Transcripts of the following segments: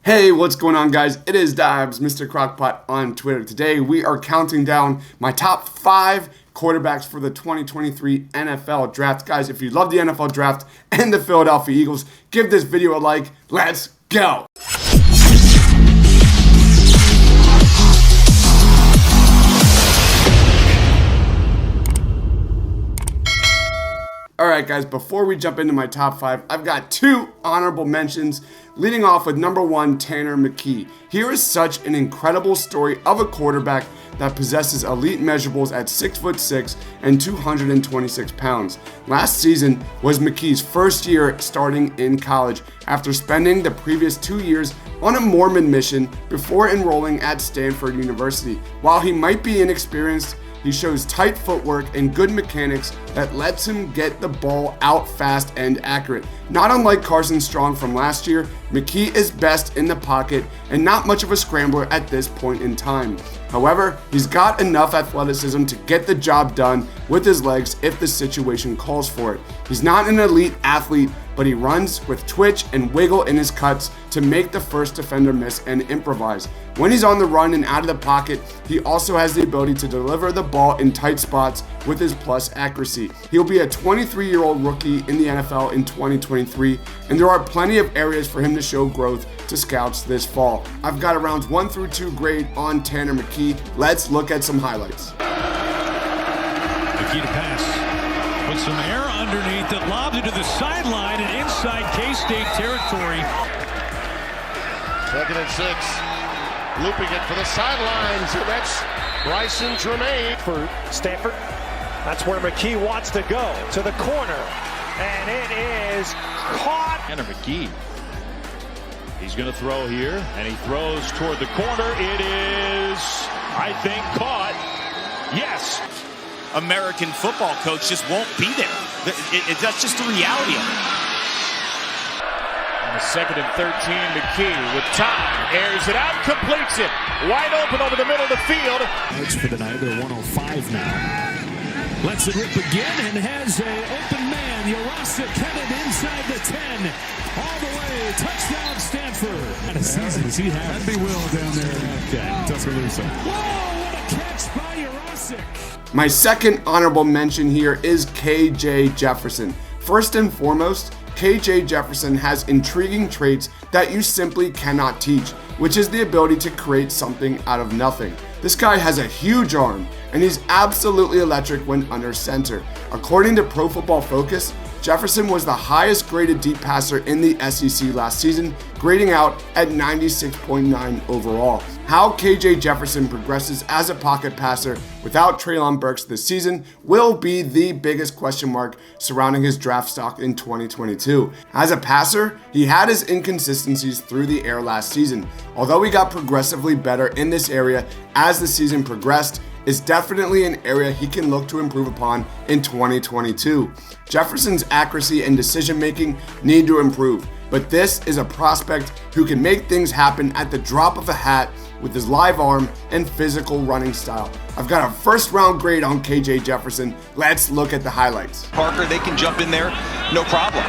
Hey, what's going on, guys? It is Dibs, Mr. Crockpot on Twitter. Today we are counting down my top 5 quarterbacks for the 2023 NFL Draft. Guys, if you love the NFL Draft and the Philadelphia Eagles, give this video a like. Let's go! Alright guys, before we jump into my top 5, I've got 2 honorable mentions, leading off with number 1, Tanner McKee. Here is such an incredible story of a quarterback that possesses elite measurables at 6'6" and 226 pounds. Last season was McKee's first year starting in college after spending the previous 2 years on a Mormon mission before enrolling at Stanford University. While he might be inexperienced, he shows tight footwork and good mechanics that lets him get the ball out fast and accurate. Not unlike Carson Strong from last year, McKee is best in the pocket and not much of a scrambler at this point in time. However, he's got enough athleticism to get the job done with his legs if the situation calls for it. He's not an elite athlete, but he runs with twitch and wiggle in his cuts to make the first defender miss and improvise. When he's on the run and out of the pocket, he also has the ability to deliver the ball in tight spots with his plus accuracy. He'll be a 23-year-old rookie in the NFL in 2023, and there are plenty of areas for him to show growth to scouts this fall. I've got a rounds 1 through 2 grade on Tanner McKee. Let's look at some highlights. McKee to pass. With some air underneath that lobs it to the sideline and inside K-State territory. 2nd and 6. Looping it for the sidelines, and that's Bryson Tremaine. For Stanford, that's where McKee wants to go, to the corner, and it is caught. Tanner McKee. He's going to throw here, and he throws toward the corner. It is, I think, caught. Yes. American football coach just won't be there. That's just the reality of it. On the 2nd and 13, McKee with time, airs it out, completes it. Wide open over the middle of the field. Yards for the night, they're 105 now. Lets it rip again and has an open man. Urasek headed inside the 10. All the way, touchdown Stanford. What a season does he have? That'd be Will down there in Tuscaloosa. Whoa, what a catch by Urasek. My second honorable mention here is KJ Jefferson. First and foremost, KJ Jefferson has intriguing traits that you simply cannot teach, which is the ability to create something out of nothing. This guy has a huge arm, and he's absolutely electric when under center. According to Pro Football Focus, Jefferson was the highest graded deep passer in the SEC last season, grading out at 96.9 overall. How KJ Jefferson progresses as a pocket passer without Treylon Burks this season will be the biggest question mark surrounding his draft stock in 2022. As a passer, he had his inconsistencies through the air last season. Although he got progressively better in this area as the season progressed, is definitely an area he can look to improve upon in 2022. Jefferson's accuracy and decision making need to improve, but this is a prospect who can make things happen at the drop of a hat with his live arm and physical running style. I've got a first round grade on KJ Jefferson. Let's look at the highlights. Parker, they can jump in there, no problem.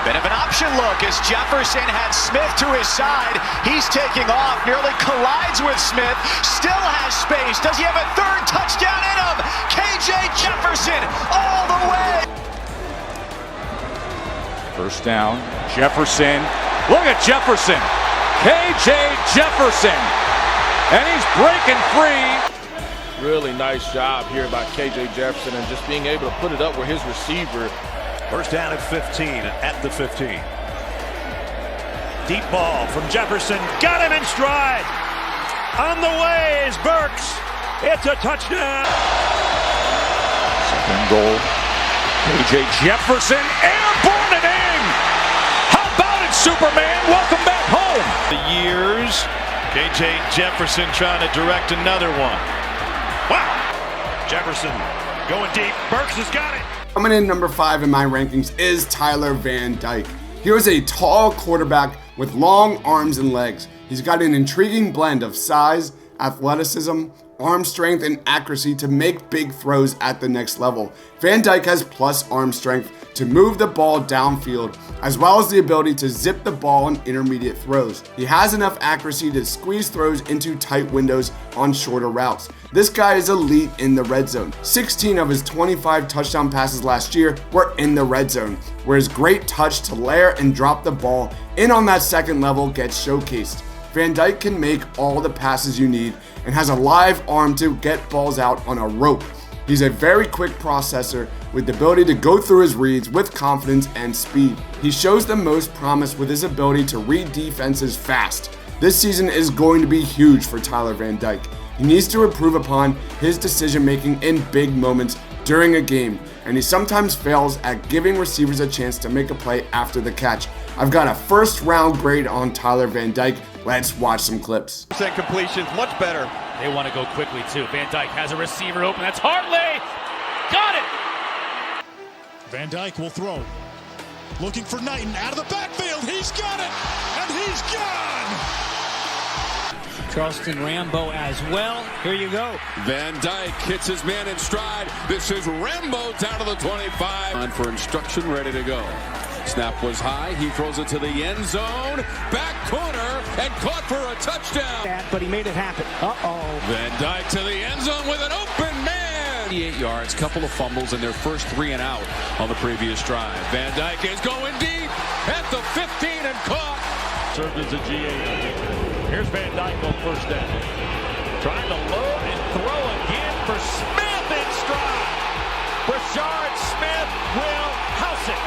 Bit of an option look as Jefferson had Smith to his side. He's taking off, nearly collides with Smith, still has space. Does he have a third touchdown in him? KJ Jefferson all the way. First down, Jefferson. Look at Jefferson. KJ Jefferson. And he's breaking free. Really nice job here by KJ Jefferson and just being able to put it up with his receiver. First down at 15, at the 15. Deep ball from Jefferson, got him in stride. On the way is Burks. It's a touchdown. Second goal. KJ Jefferson, airborne and in. How about it, Superman? Welcome back home. The years, KJ Jefferson trying to direct another one. Wow. Jefferson going deep. Burks has got it. Coming in number 5 in my rankings is Tyler Van Dyke. Here's a tall quarterback with long arms and legs. He's got an intriguing blend of size, athleticism, arm strength and accuracy to make big throws at the next level. Van Dijk has plus arm strength to move the ball downfield, as well as the ability to zip the ball on intermediate throws. He has enough accuracy to squeeze throws into tight windows on shorter routes. This guy is elite in the red zone. 16 of his 25 touchdown passes last year were in the red zone, where his great touch to layer and drop the ball in on that second level gets showcased. Van Dijk can make all the passes you need and has a live arm to get balls out on a rope. He's a very quick processor with the ability to go through his reads with confidence and speed. He shows the most promise with his ability to read defenses fast. This season is going to be huge for Tyler Van Dijk. He needs to improve upon his decision making in big moments during a game, and he sometimes fails at giving receivers a chance to make a play after the catch. I've got a first round grade on Tyler Van Dijk. Let's watch some clips. Completions, much better. They want to go quickly too. Van Dijk has a receiver open. That's Hartley. Got it. Van Dijk will throw. Looking for Knighton out of the backfield. He's got it. And he's gone. Charleston Rambo as well. Here you go. Van Dijk hits his man in stride. This is Rambo down to the 25. On for instruction, ready to go. Snap was high. He throws it to the end zone. Back corner and caught for a touchdown. But he made it happen. Uh-oh. Van Dijk to the end zone with an open man. 88 yards, couple of fumbles in their first 3 and out on the previous drive. Van Dijk is going deep at the 15 and caught. Served as a GA. Here's Van Dijk on first down. Trying to load and throw again for Smith in stride. Brashard Smith will house it.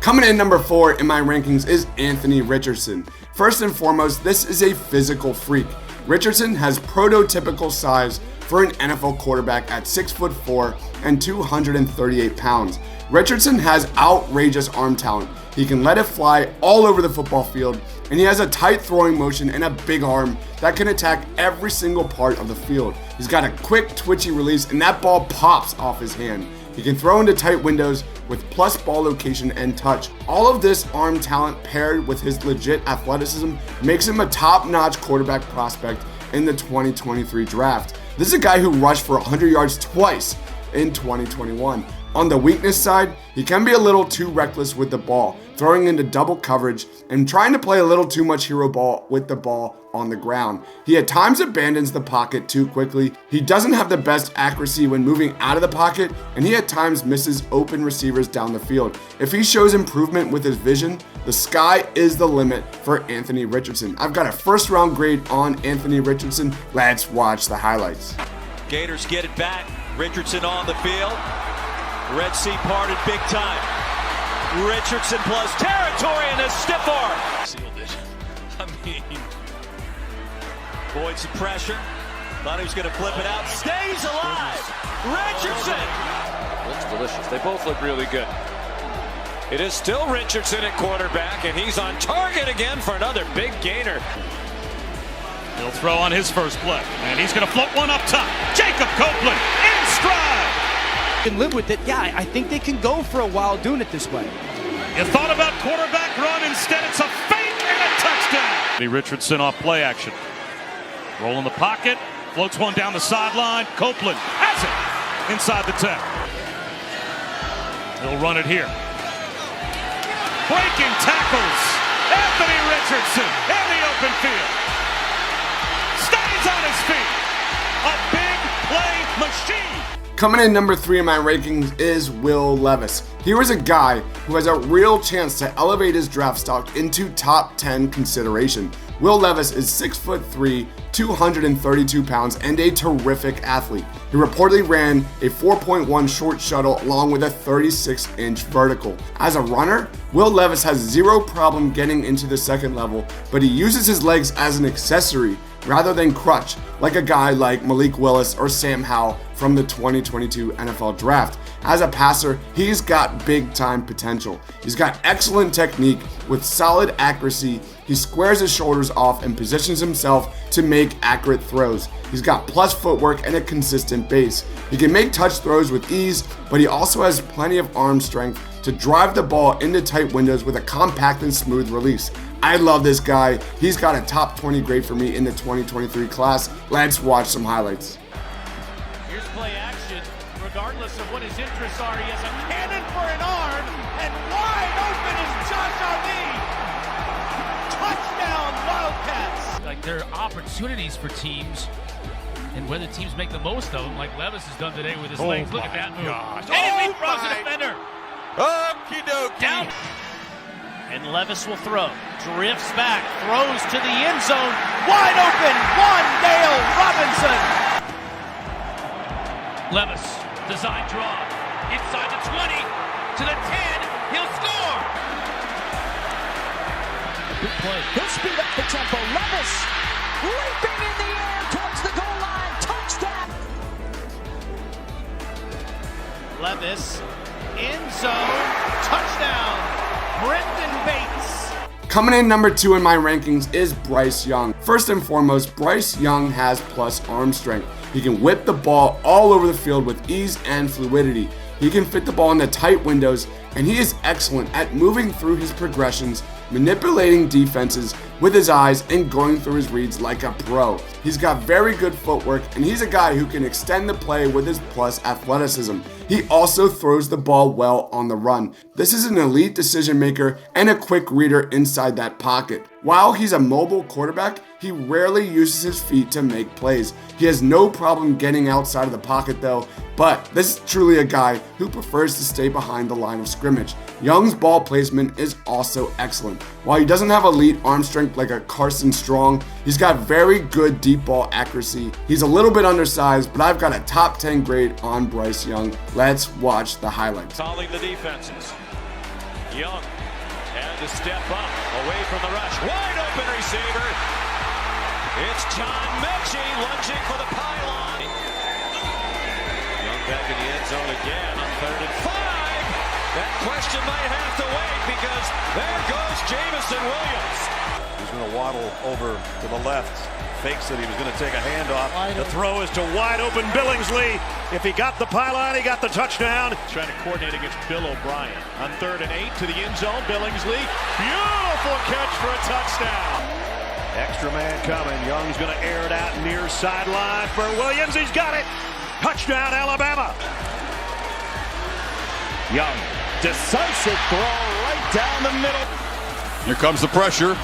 Coming in number 4 in my rankings is Anthony Richardson. First and foremost, this is a physical freak. Richardson has prototypical size for an NFL quarterback at 6'4" and 238 pounds. Richardson has outrageous arm talent. He can let it fly all over the football field, and he has a tight throwing motion and a big arm that can attack every single part of the field. He's got a quick, twitchy release, and that ball pops off his hand. He can throw into tight windows with plus ball location and touch. All of this arm talent paired with his legit athleticism makes him a top-notch quarterback prospect in the 2023 draft. This is a guy who rushed for 100 yards twice in 2021. On the weakness side, he can be a little too reckless with the ball, throwing into double coverage and trying to play a little too much hero ball with the ball on the ground. He at times abandons the pocket too quickly. He doesn't have the best accuracy when moving out of the pocket, and he at times misses open receivers down the field. If he shows improvement with his vision, the sky is the limit for Anthony Richardson. I've got a first round grade on Anthony Richardson. Let's watch the highlights. Gators get it back. Richardson on the field. Red Sea parted big time. Richardson plus territory and a stiff arm. Sealed it. I mean, avoids the pressure. Thought he was going to flip it out. Stays alive. Richardson. Looks delicious. They both look really good. It is still Richardson at quarterback, and he's on target again for another big gainer. He'll throw on his first play, and he's going to float one up top. Jacob Copeland in stride. Can live with it. Yeah, I think they can go for a while doing it this way. You thought about quarterback run. Instead, it's a fake and a touchdown. Richardson off play action. Roll in the pocket. Floats one down the sideline. Copeland has it inside the 10. He'll run it here. Breaking tackles. Anthony Richardson in the open field. Stays on his feet. A big play machine. Coming in number 3 in my rankings is Will Levis. He was a guy who has a real chance to elevate his draft stock into top 10 consideration. Will Levis is 6'3", 232 pounds, and a terrific athlete. He reportedly ran a 4.1 short shuttle along with a 36-inch vertical. As a runner, Will Levis has zero problem getting into the second level, but he uses his legs as an accessory rather than crutch, like a guy like Malik Willis or Sam Howell from the 2022 NFL Draft. As a passer, he's got big-time potential. He's got excellent technique with solid accuracy. He squares his shoulders off and positions himself to make accurate throws. He's got plus footwork and a consistent base. He can make touch throws with ease, but he also has plenty of arm strength to drive the ball into tight windows with a compact and smooth release. I love this guy. He's got a top 20 grade for me in the 2023 class. Let's watch some highlights. Here's play action. Regardless of what his interests are, he has a cannon for an arm, and wide open is Josh Ali. Touchdown, Wildcats. Like, there are opportunities for teams, and whether teams make the most of them, like Levis has done today with his legs. Look at that move. Gosh. And he leapfrogs the defender. Okie dokie. Down. And Levis will throw. Drifts back. Throws to the end zone. Wide open. Wandale Robinson. Levis, design draw. Inside the 20, to the 10. He'll score. Good play. He'll speed up the tempo. Levis leaping in the air towards the goal line. Touchdown. Levis, end zone. Touchdown. Brendan Bates. Coming in number 2 in my rankings is Bryce Young. First and foremost, Bryce Young has plus arm strength. He can whip the ball all over the field with ease and fluidity. He can fit the ball into tight windows, and he is excellent at moving through his progressions, manipulating defenses with his eyes, and going through his reads like a pro. He's got very good footwork, and he's a guy who can extend the play with his plus athleticism. He also throws the ball well on the run. This is an elite decision maker and a quick reader inside that pocket. While he's a mobile quarterback, he rarely uses his feet to make plays. He has no problem getting outside of the pocket though, but this is truly a guy who prefers to stay behind the line of scrimmage. Young's ball placement is also excellent. While he doesn't have elite arm strength like a Carson Strong, he's got very good deep ball accuracy. He's a little bit undersized, but I've got a top 10 grade on Bryce Young. Let's watch the highlights. Calling the defenses. Young had to step up away from the rush. Wide open receiver. It's John Mechie lunging for the pylon. Young back in the end zone again on 3rd and 5. That question might have to wait because there goes Jameson Williams. He's going to waddle over to the left. Fakes that he was going to take a handoff. The throw is to wide open Billingsley. If he got the pylon, he got the touchdown. Trying to coordinate against Bill O'Brien. On 3rd and 8 to the end zone. Billingsley. Beautiful catch for a touchdown. Extra man coming. Young's going to air it out near sideline for Williams. He's got it. Touchdown, Alabama. Young, decisive throw right down the middle. Here comes the pressure.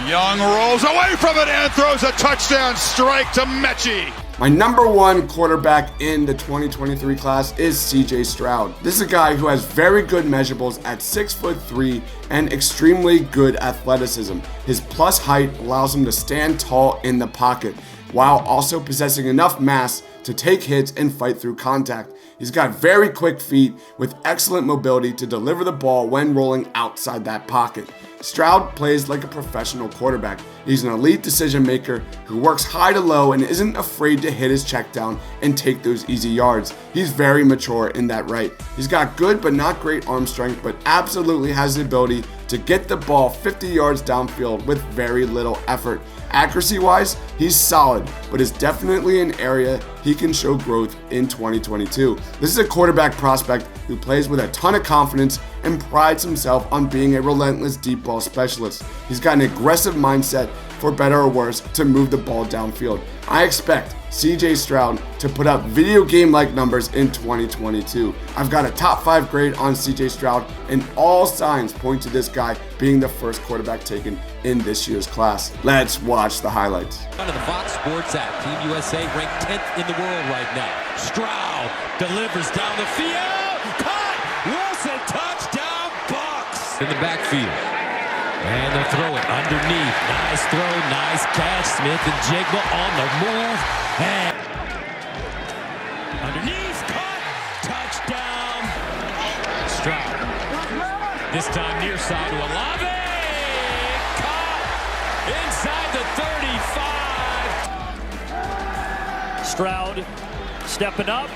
Young rolls away from it and throws a touchdown strike to Mechie. My number 1 quarterback in the 2023 class is CJ Stroud. This is a guy who has very good measurables at 6'3" and extremely good athleticism. His plus height allows him to stand tall in the pocket, while also possessing enough mass to take hits and fight through contact. He's got very quick feet with excellent mobility to deliver the ball when rolling outside that pocket. Stroud plays like a professional quarterback. He's an elite decision maker who works high to low and isn't afraid to hit his check down and take those easy yards. He's very mature in that right. He's got good but not great arm strength, but absolutely has the ability to get the ball 50 yards downfield with very little effort. Accuracy wise, he's solid, but is definitely an area he can show growth in 2022. This is a quarterback prospect who plays with a ton of confidence and prides himself on being a relentless deep ball specialist. He's got an aggressive mindset, for better or worse, to move the ball downfield. I expect CJ Stroud to put up video game-like numbers in 2022. I've got a top 5 grade on CJ Stroud, and all signs point to this guy being the first quarterback taken in this year's class. Let's watch the highlights. Under the Fox Sports app, Team USA ranked 10th in the world right now. Stroud delivers down the field. Caught! Wilson, touchdown, Bucks! In the backfield. And they'll throw it underneath. Nice throw, nice catch. Smith and Jigba on the move. And underneath, caught, touchdown. Stroud. This time near side to Olave. Caught inside the 35. Stroud stepping up.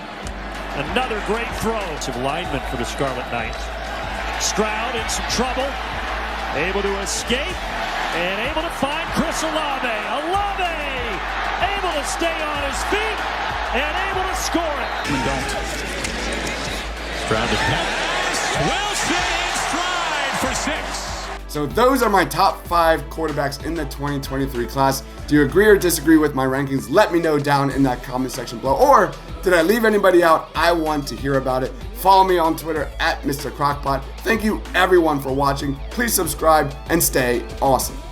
Another great throw. Some linemen for the Scarlet Knights. Stroud in some trouble. Able to escape and able to find Chris Olave. Olave able to stay on his feet and able to score it. Stroud to pass. Wilson in stride for 6. So those are my top 5 quarterbacks in the 2023 class. Do you agree or disagree with my rankings? Let me know down in that comment section below. Or did I leave anybody out? I want to hear about it. Follow me on Twitter at Mr. Crockpot. Thank you everyone for watching. Please subscribe and stay awesome.